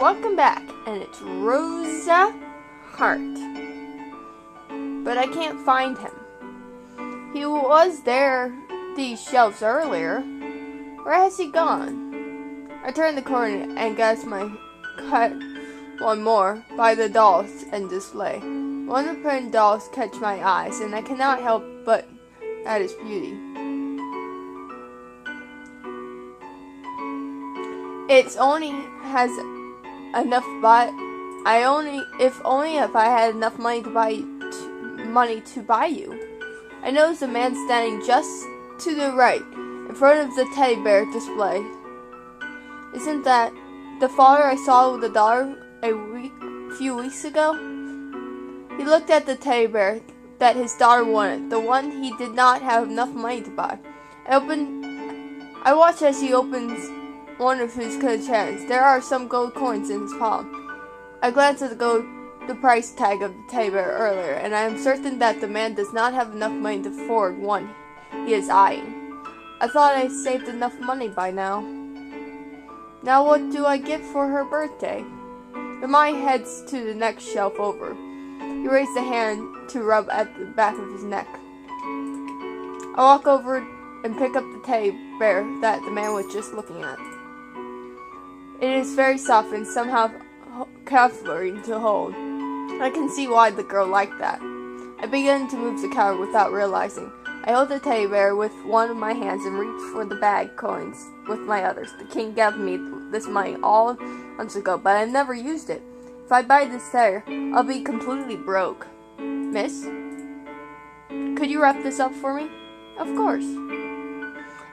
welcome back, and it's Rosa Hart. But I can't find him. He was there, these shelves earlier. Where has he gone? I turn the corner and guess my cut one more by the dolls and display. One of the print dolls catch my eyes, and I cannot help but at its beauty. It's only has enough if I had enough money to buy you. I notice a man standing just to the right, in front of the teddy bear display. Isn't that the father I saw with the daughter a few weeks ago? He looked at the teddy bear that his daughter wanted, the one he did not have enough money to buy. I watch as he opens one of his coat hands. There are some gold coins in his palm. I glance at the price tag of the teddy bear earlier, and I am certain that the man does not have enough money to afford one he is eyeing. I thought I saved enough money by now. Now what do I get for her birthday? Hermione heads to the next shelf over. He raised a hand to rub at the back of his neck. I walk over and pick up the teddy bear that the man was just looking at. It is very soft and somehow comforting to hold. I can see why the girl liked that. I begin to move the counter without realizing. I hold the teddy bear with one of my hands and reach for the bag coins with my others. The king gave me this money all months ago, but I never used it. If I buy this teddy, I'll be completely broke. Miss, could you wrap this up for me? Of course.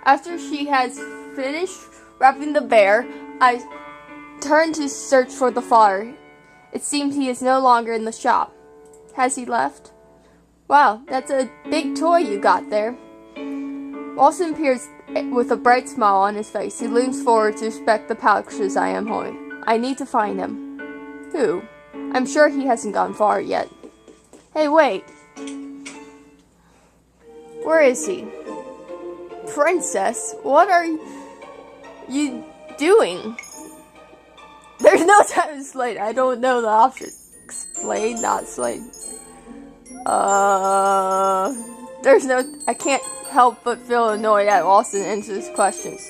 After she has finished wrapping the bear, I turn to search for the father. It seems he is no longer in the shop. Has he left? Wow, that's a big toy you got there. Walson appears with a bright smile on his face. He leans forward to inspect the pouches I am holding. I need to find him. Who? I'm sure he hasn't gone far yet. Hey, wait. Where is he? Princess, what are you doing? There's no time to explain. I don't know the option. Explain, not explain. I can't help but feel annoyed at Walson answers his questions.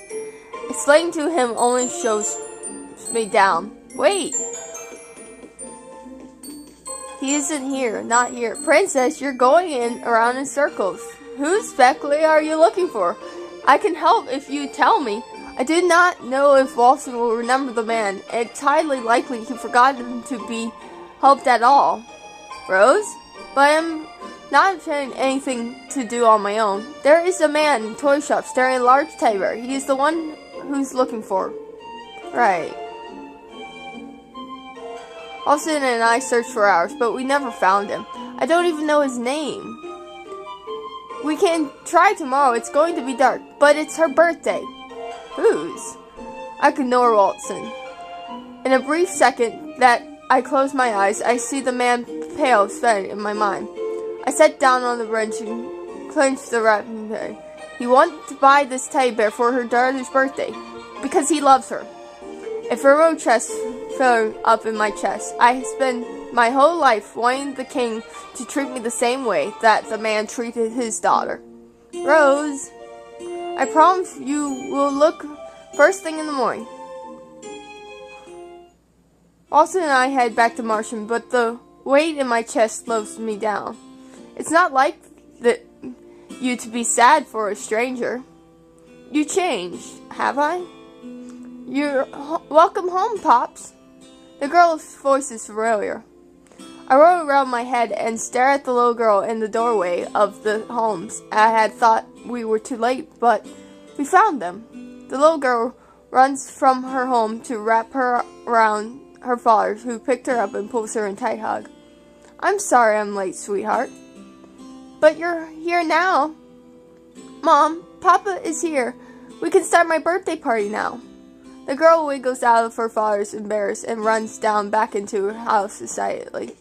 Explaining to him only shows me down. Wait! He isn't here, not here. Princess, you're going around in circles. Who exactly are you looking for? I can help if you tell me. I do not know if Walson will remember the man. It's highly likely he forgot him to be helped at all. Rose? But I'm not having anything to do on my own. There is a man in a toy shop staring at a large teddy bear. He is the one who's looking for. Right. Walson and I searched for hours, but we never found him. I don't even know his name. We can try tomorrow. It's going to be dark, but it's her birthday. Whose? I ignore Walson. In a brief second that I close my eyes, I see the man pale sweat in my mind. I sat down on the bench and clenched the wrapping paper. He wanted to buy this teddy bear for her daughter's birthday because he loves her. A furrow chest filled up in my chest. I spent my whole life wanting the king to treat me the same way that the man treated his daughter. Rose, I promise you will look first thing in the morning. Walson and I head back to Martian, but the weight in my chest slows me down. It's not like you to be sad for a stranger. You changed, have I? You're welcome home, Pops. The girl's voice is familiar. I roll around my head and stare at the little girl in the doorway of the homes. I had thought we were too late, but we found them. The little girl runs from her home to wrap her around her father, who picked her up and pulls her in a tight hug. I'm sorry I'm late, sweetheart. But you're here now. Mom, Papa is here. We can start my birthday party now. The girl wiggles out of her father's embrace and runs down back into her house excitedly.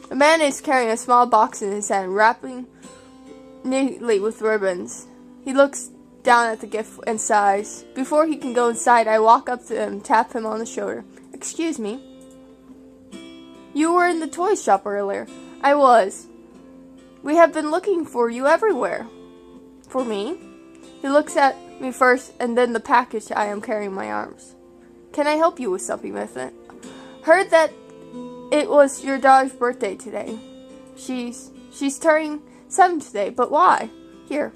The man is carrying a small box in his hand, wrapping neatly with ribbons. He looks down at the gift and sighs. Before he can go inside, I walk up to him, tap him on the shoulder. Excuse me. You were in the toy shop earlier. I was. We have been looking for you everywhere. For me? He looks at me first and then the package I am carrying in my arms. Can I help you with something, Vincent? Heard that it was your daughter's birthday today. She's turning 7 today, but why? Here.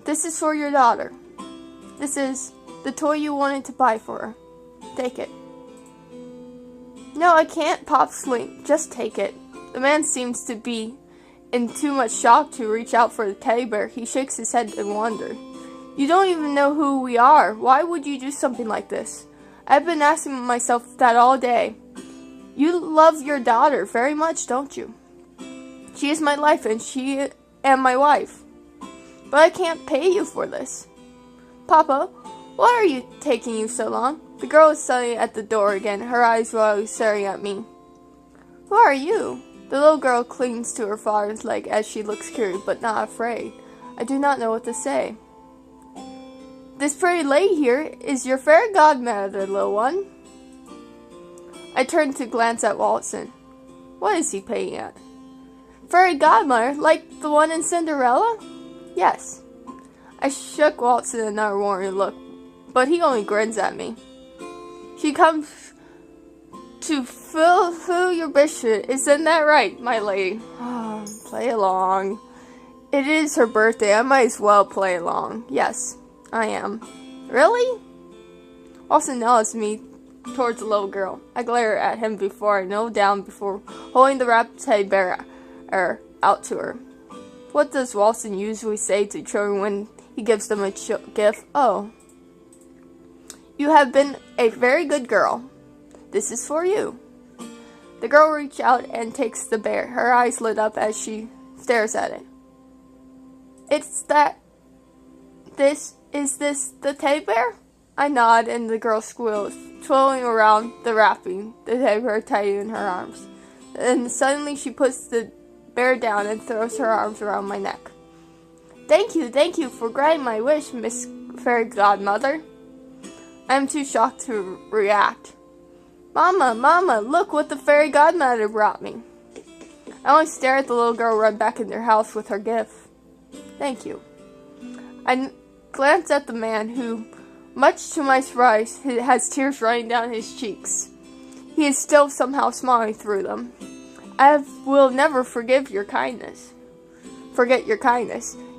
This is for your daughter. This is the toy you wanted to buy for her. Take it. No, I can't, Pop Slink. Just take it. The man seems to be in too much shock to reach out for the teddy bear. He shakes his head in wonder. You don't even know who we are. Why would you do something like this? I've been asking myself that all day. You love your daughter very much, don't you? She is my life and she and my wife. But I can't pay you for this. Papa, why are you taking you so long? The girl is suddenly at the door again, her eyes wildly staring at me. Who are you? The little girl clings to her father's leg as she looks curious but not afraid. I do not know what to say. This pretty lady here is your fairy godmother, little one. I turn to glance at Watson. What is he paying at? Fairy godmother, like the one in Cinderella? Yes. I shook Watson another warning look, but he only grins at me. She comes to fulfill your mission. Isn't that right, my lady? Oh, play along. It is her birthday. I might as well play along. Yes, I am. Really? Watson nods me towards the little girl. I glare at him before I kneel down before holding the wrapped teddy bear out to her. What does Watson usually say to children when he gives them a gift? Oh. You have been a very good girl. This is for you. The girl reaches out and takes the bear. Her eyes lit up as she stares at it. Is this the teddy bear? I nod and the girl squeals, twirling around the wrapping, the teddy bear tight in her arms. And suddenly she puts the bear down and throws her arms around my neck. Thank you for granting my wish, Miss Fairy Godmother. I am too shocked to react. Mama, look what the fairy godmother brought me. I only stare at the little girl run back in their house with her gift. Thank you. I glance at the man who, much to my surprise, has tears running down his cheeks. He is still somehow smiling through them. I will never forget your kindness.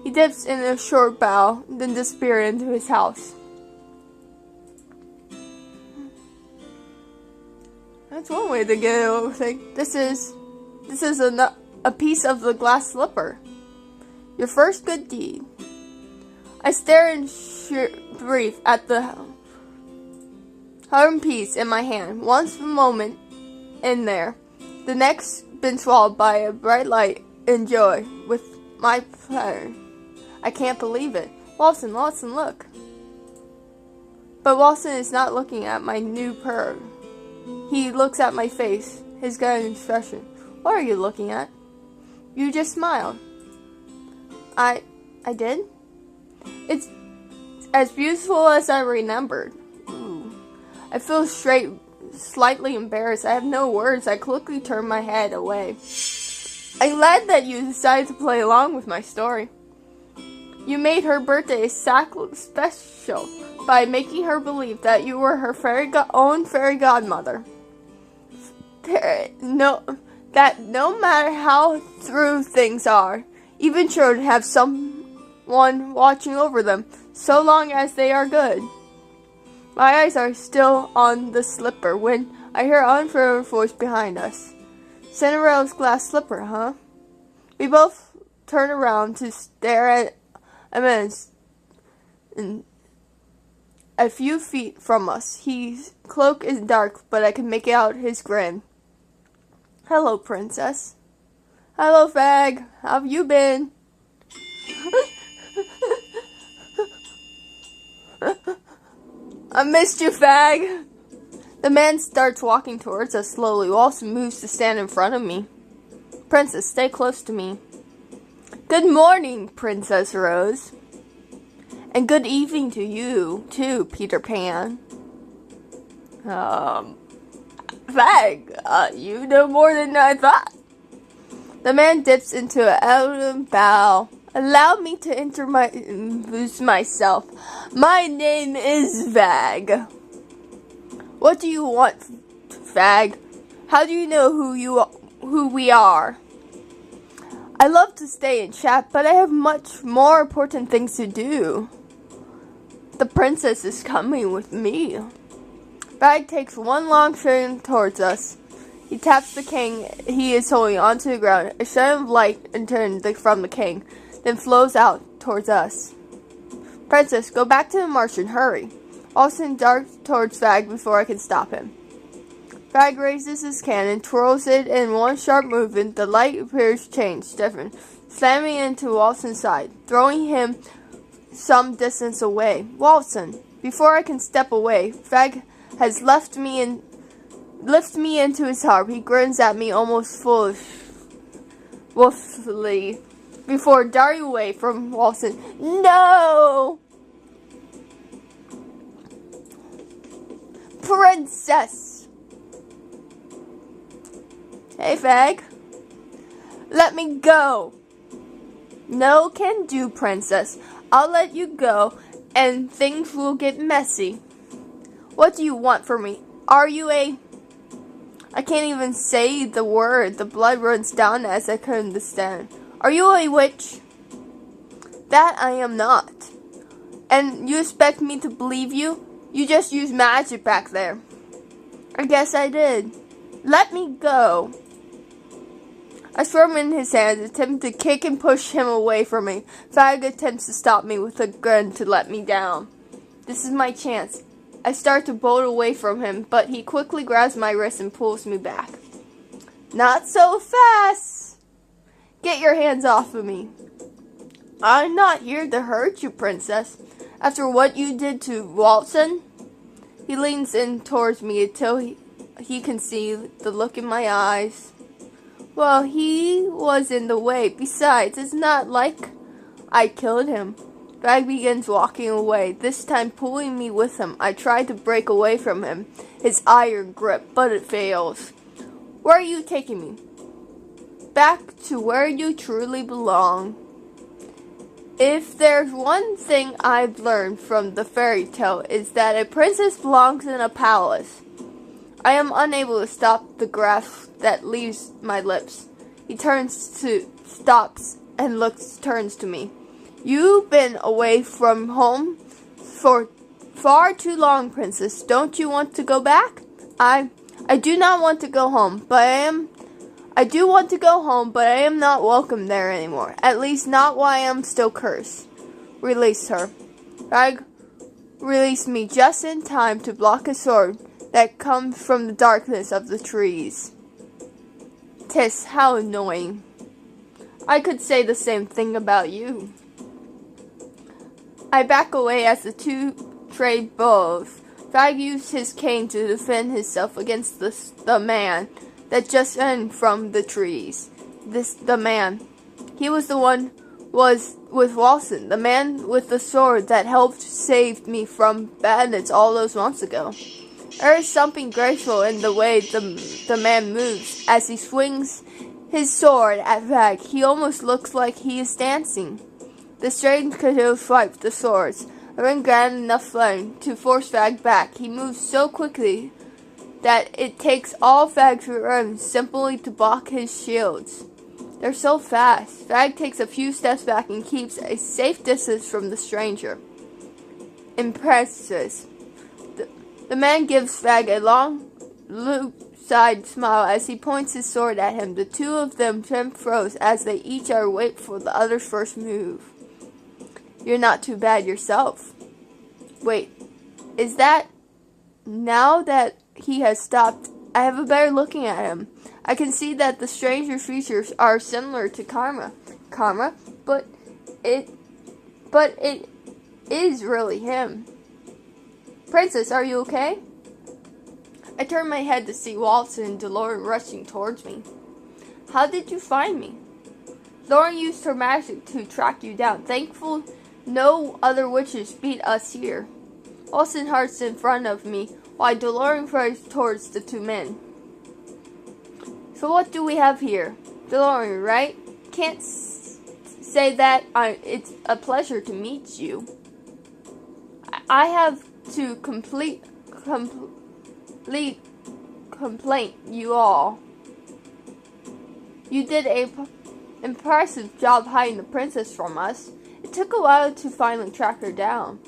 He dips in a short bow, then disappears into his house. That's one way to get over thing. This is a piece of the glass slipper. Your first good deed. I stare in brief at the hard piece in my hand. Once a moment in there, the next been swallowed by a bright light and joy with my pleasure. I can't believe it. Watson, look. But Watson is not looking at my new pearl. He looks at my face, his gut expression. What are you looking at? You just smiled. I did? It's as beautiful as I remembered. Ooh. I feel slightly embarrassed. I have no words. I quickly turn my head away. I'm glad that you decided to play along with my story. You made her birthday special by making her believe that you were her own fairy godmother. No matter how true things are, even children have someone watching over them, so long as they are good. My eyes are still on the slipper when I hear an unfamiliar voice behind us. Cinderella's glass slipper, huh? We both turn around to stare at a man a few feet from us. His cloak is dark, but I can make out his grin. Hello, princess. Hello, Fag. How have you been? I missed you, Fag. The man starts walking towards us slowly. Watson moves to stand in front of me. Princess, stay close to me. Good morning, Princess Rose. And good evening to you, too, Peter Pan. Fag, you know more than I thought. The man dips into an elegant bow. Allow me to introduce myself. My name is Vag. What do you want, Fag? How do you know who we are? I love to stay and chat, but I have much more important things to do. The princess is coming with me. Fag takes one long turn towards us. He taps the cane he is holding onto the ground. A shine of light turns from the cane, then flows out towards us. Princess, go back to the Martian, hurry. Austin darts towards Fag before I can stop him. Fag raises his cannon, twirls it in one sharp movement. The light appears changed, different, slamming into Walton's side, throwing him some distance away. Walton, before I can step away, Fag has lifts me into his harp. He grins at me almost wolfily before darting away from Walton. No! Princess! Hey, Fag. Let me go. No can do, Princess. I'll let you go, and things will get messy. What do you want from me? Are you a... I can't even say the word. The blood runs down as I couldn't understand. Are you a witch? That I am not. And you expect me to believe you? You just used magic back there. I guess I did. Let me go. I throw him in his hands, attempt to kick and push him away from me. Fag attempts to stop me with a grin to let me down. This is my chance. I start to bolt away from him, but he quickly grabs my wrist and pulls me back. Not so fast! Get your hands off of me. I'm not here to hurt you, Princess. After what you did to Walton, he leans in towards me until he can see the look in my eyes. Well, he was in the way. Besides, it's not like I killed him. Fag begins walking away, this time pulling me with him. I try to break away from him, his iron grip, but it fails. Where are you taking me? Back to where you truly belong. If there's one thing I've learned from the fairy tale, is that a princess belongs in a palace. I am unable to stop the grasp that leaves my lips. He stops and turns to me. You've been away from home for far too long, Princess. Don't you want to go back? I do not want to go home, but I do want to go home, but I am not welcome there anymore. At least not while I am still cursed. Release her. Fag released me just in time to block a sword that comes from the darkness of the trees. Tis, how annoying. I could say the same thing about you. I back away as the two trade blows. Fag used his cane to defend himself against the man that just ran from the trees. The man. He was the one with Walton, the man with the sword that helped save me from bandits all those months ago. There is something graceful in the way the man moves as he swings his sword at Fag. He almost looks like he is dancing. The strange canoe swipes the swords, a ring grand enough flame to force Fag back. He moves so quickly that it takes all Fag's run simply to block his shields. They're so fast. Fag takes a few steps back and keeps a safe distance from the stranger. Impresses. The man gives Fag a long, loop-side smile as he points his sword at him. The two of them froze as they each are wait for the other's first move. You're not too bad yourself. Wait, is that... Now that he has stopped, I have a better looking at him. I can see that the stranger's features are similar to Karma, but it is really him. Princess, are you okay? I turn my head to see Walton and Dolores rushing towards me. How did you find me? Lauren used her magic to track you down. Thankful no other witches beat us here. Watson hurts in front of me, while DeLorean flies towards the two men. So what do we have here? DeLorean, right? Can't say that. It's a pleasure to meet you. I have to complete complaint you all. You did a impressive job hiding the princess from us. It took a while to finally track her down.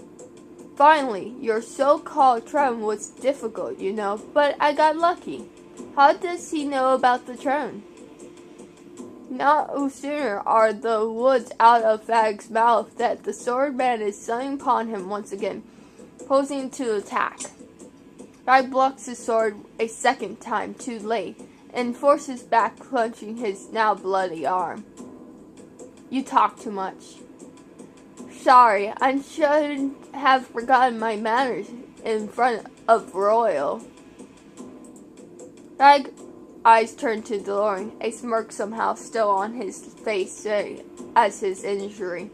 Finally, your so-called throne was difficult, you know, but I got lucky. How does he know about the throne? No sooner are the words out of Fag's mouth that the sword man is suddenly upon him once again, posing to attack. Fag blocks his sword a second time too late, and forces back, clenching his now bloody arm. You talk too much. Sorry, I shouldn't have forgotten my manners in front of Royal. Fag's eyes turned to DeLorean, a smirk somehow still on his face as his injury.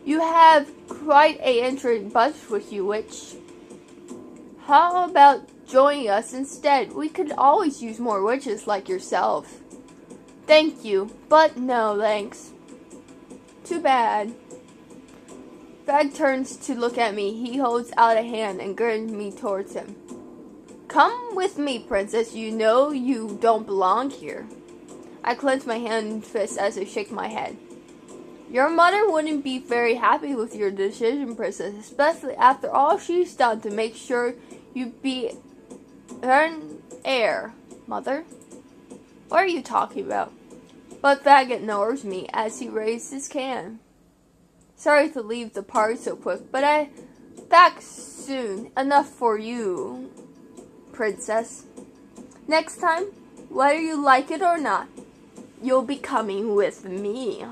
You have quite a interesting bunch with you, witch. How about joining us instead? We could always use more witches like yourself. Thank you, but no thanks. Too bad. Fag turns to look at me. He holds out a hand and grins me towards him. Come with me, princess. You know you don't belong here. I clench my hand and fist as I shake my head. Your mother wouldn't be very happy with your decision, princess, especially after all she's done to make sure you be an heir. Mother? What are you talking about? But Fag ignores me as he raises his can. Sorry to leave the party so quick, but I back soon. Enough for you, princess. Next time, whether you like it or not, you'll be coming with me.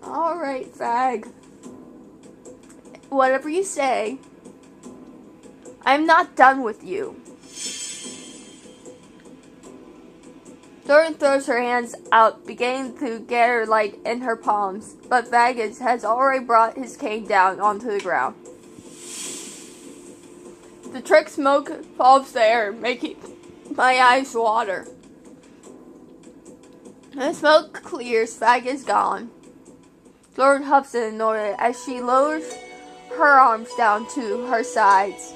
Alright, Fag. Whatever you say. I'm not done with you. Lauren throws her hands out, beginning to gather light in her palms, but Fag has already brought his cane down onto the ground. The trick smoke fills the air, making my eyes water. The smoke clears, Fag is gone. Lauren huffs in annoyed as she lowers her arms down to her sides.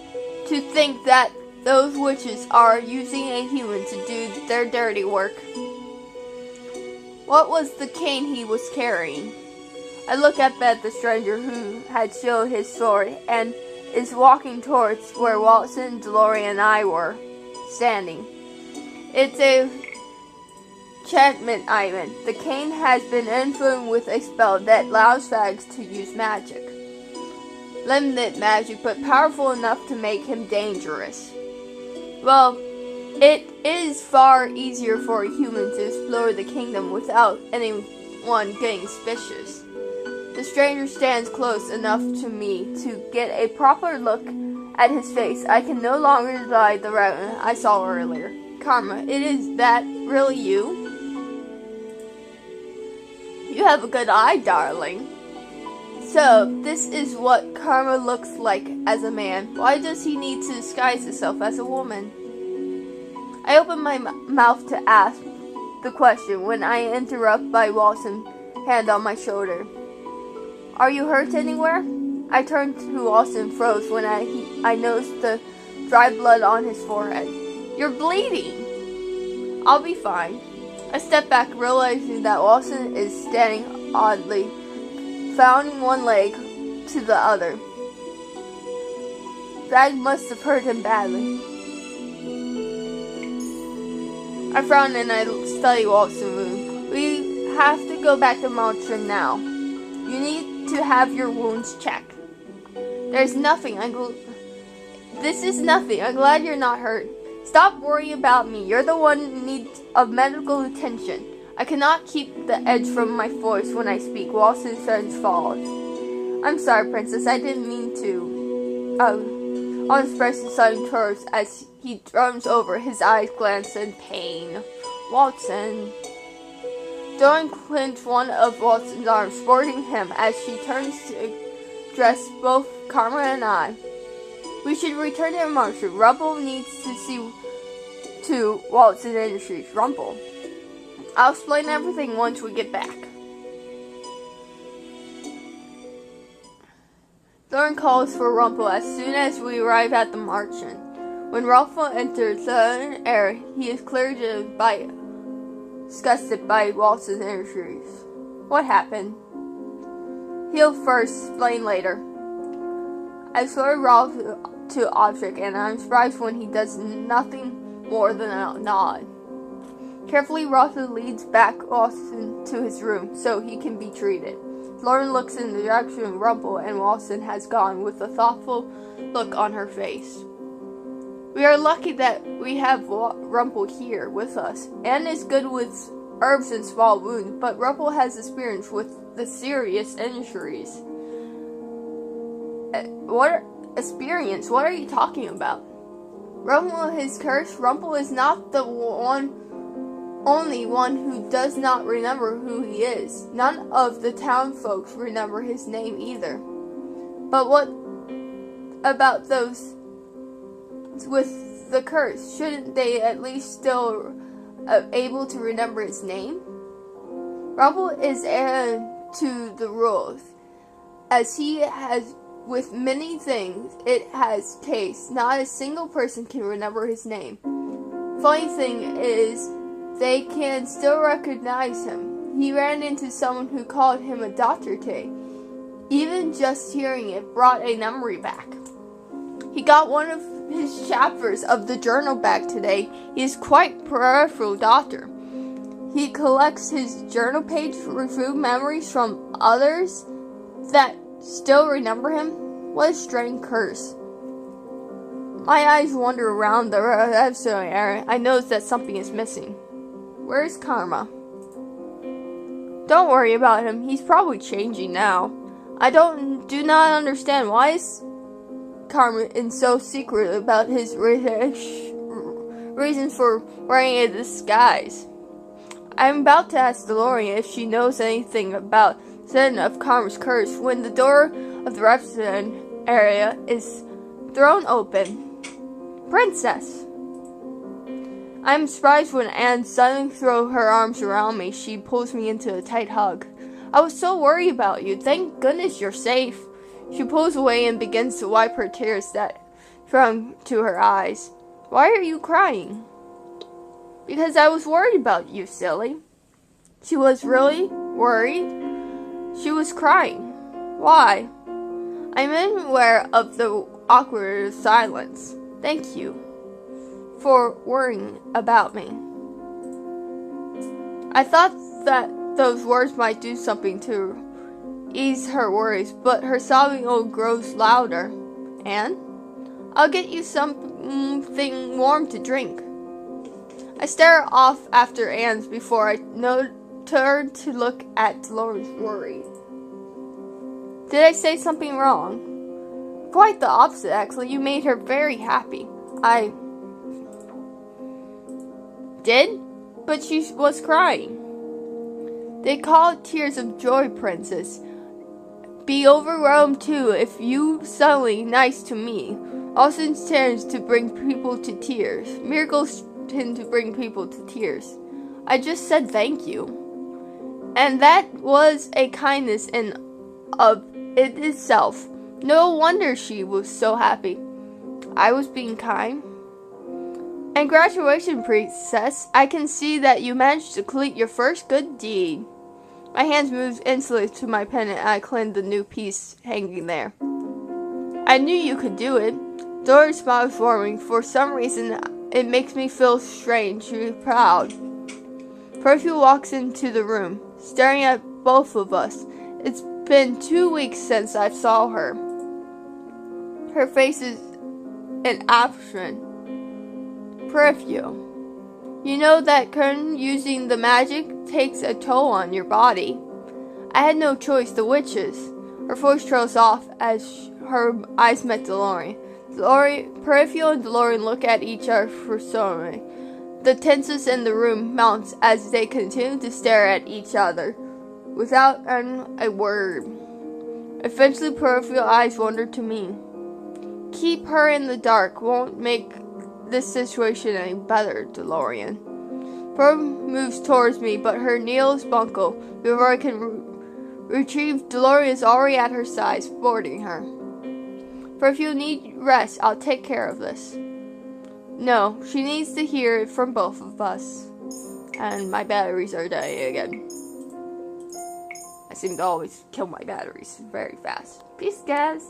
To think that those witches are using a human to do their dirty work. What was the cane he was carrying? I look up at the stranger who had showed his sword and is walking towards where Watson, DeLorean, and I were standing. It's a enchantment item. The cane has been infused with a spell that allows Fags to use magic. Limited magic, but powerful enough to make him dangerous. Well, it is far easier for a human to explore the kingdom without anyone getting suspicious. The stranger stands close enough to me to get a proper look at his face. I can no longer deny the route I saw earlier. Karma, is that really you? You have a good eye, darling. So, this is what Karma looks like as a man. Why does he need to disguise himself as a woman? I open my mouth to ask the question when I interrupt by Walson's hand on my shoulder. Are you hurt anywhere? I turned to Walson and froze when I noticed the dry blood on his forehead. You're bleeding. I'll be fine. I step back, realizing that Walson is standing oddly, flouting one leg to the other. Fag must have hurt him badly. I frown and I study Walt's wound. We have to go back to Maltron now. You need to have your wounds checked. There's nothing. This is nothing. I'm glad you're not hurt. Stop worrying about me. You're the one in need of medical attention. I cannot keep the edge from my voice when I speak. Walson's hands falls. I'm sorry, princess. I didn't mean to. On his face, sudden curves as he drums over. His eyes glance in pain. Walton. Dawn clinches one of Walton's arms, supporting him as she turns to address both Karma and I. We should return to Marshall. Rumple needs to see to Walton Industries. Rumple. I'll explain everything once we get back. Thorn calls for Rumple as soon as we arrive at the Martian. When Rumple enters the air, he is clearly disgusted by Walton's Industries. What happened? He'll first, explain later. I slur Rolf to object, and I'm surprised when he does nothing more than a nod. Carefully, Rolf leads back Walton to his room so he can be treated. Lauren looks in the direction of Rumple, and Walton has gone with a thoughtful look on her face. We are lucky that we have Rumple here with us. Anne is good with herbs and small wounds, but Rumple has experience with the serious injuries. What experience? What are you talking about? Rumple is cursed. Rumple is not the only one who does not remember who he is. None of the town folks remember his name either. But what about those with the curse? Shouldn't they at least still able to remember his name? Rumple is heir to the rules, as he has with many things it has case. Not a single person can remember his name. Funny thing is, they can still recognize him. He ran into someone who called him a doctor today. Even just hearing it brought a memory back. He got one of his chapters of the journal back today. He is quite peripheral doctor. He collects his journal page to remove memories from others that still remember him. What a strange curse. My eyes wander around the episode area. I notice that something is missing. Where's Karma? Don't worry about him. He's probably changing now. I do not understand why is Karma so secret about his reasons for wearing a disguise. I'm about to ask DeLorean if she knows anything about the of Karma's curse when the door of the reception area is thrown open. Princess! I'm surprised when Anne suddenly throws her arms around me. She pulls me into a tight hug. I was so worried about you. Thank goodness you're safe. She pulls away and begins to wipe her tears that from to her eyes. Why are you crying? Because I was worried about you, silly. She was really worried. She was crying. Why? I'm unaware of the awkward silence. Thank you for worrying about me. I thought that those words might do something to ease her worries, but her sobbing grows louder. Anne, I'll get you something warm to drink. I stare off after Anne's before I turn to look at Lauren's worried. Did I say something wrong? Quite the opposite, actually. You made her very happy. I did? But she was crying. They call it tears of joy, princess. Be overwhelmed too if you suddenly nice to me. Austin tends to bring people to tears. Miracles tend to bring people to tears. I just said thank you. And that was a kindness in of it itself. No wonder she was so happy. I was being kind. And congratulations, princess. I can see that you managed to complete your first good deed. My hands moved instantly to my pendant and I cleaned the new piece hanging there. I knew you could do it. Dory's smile was warming. For some reason, it makes me feel strangely proud. Perfume walks into the room, staring at both of us. It's been 2 weeks since I saw her. Her face is an absent. Perfume. You know that curtain using the magic takes a toll on your body. I had no choice, the witches. Her voice trails off as her eyes met DeLorean. Perfume and DeLorean look at each other for so long. The tenseness in the room mounts as they continue to stare at each other, without a word. Eventually, peripheral eyes wander to me. Keep her in the dark won't make this situation any better, DeLorean. Pearl moves towards me, but her nails buckle before I can retrieve. DeLorean is already at her side, supporting her. For if you need rest, I'll take care of this. No, she needs to hear it from both of us. And my batteries are dying again. I seem to always kill my batteries very fast. Peace, guys.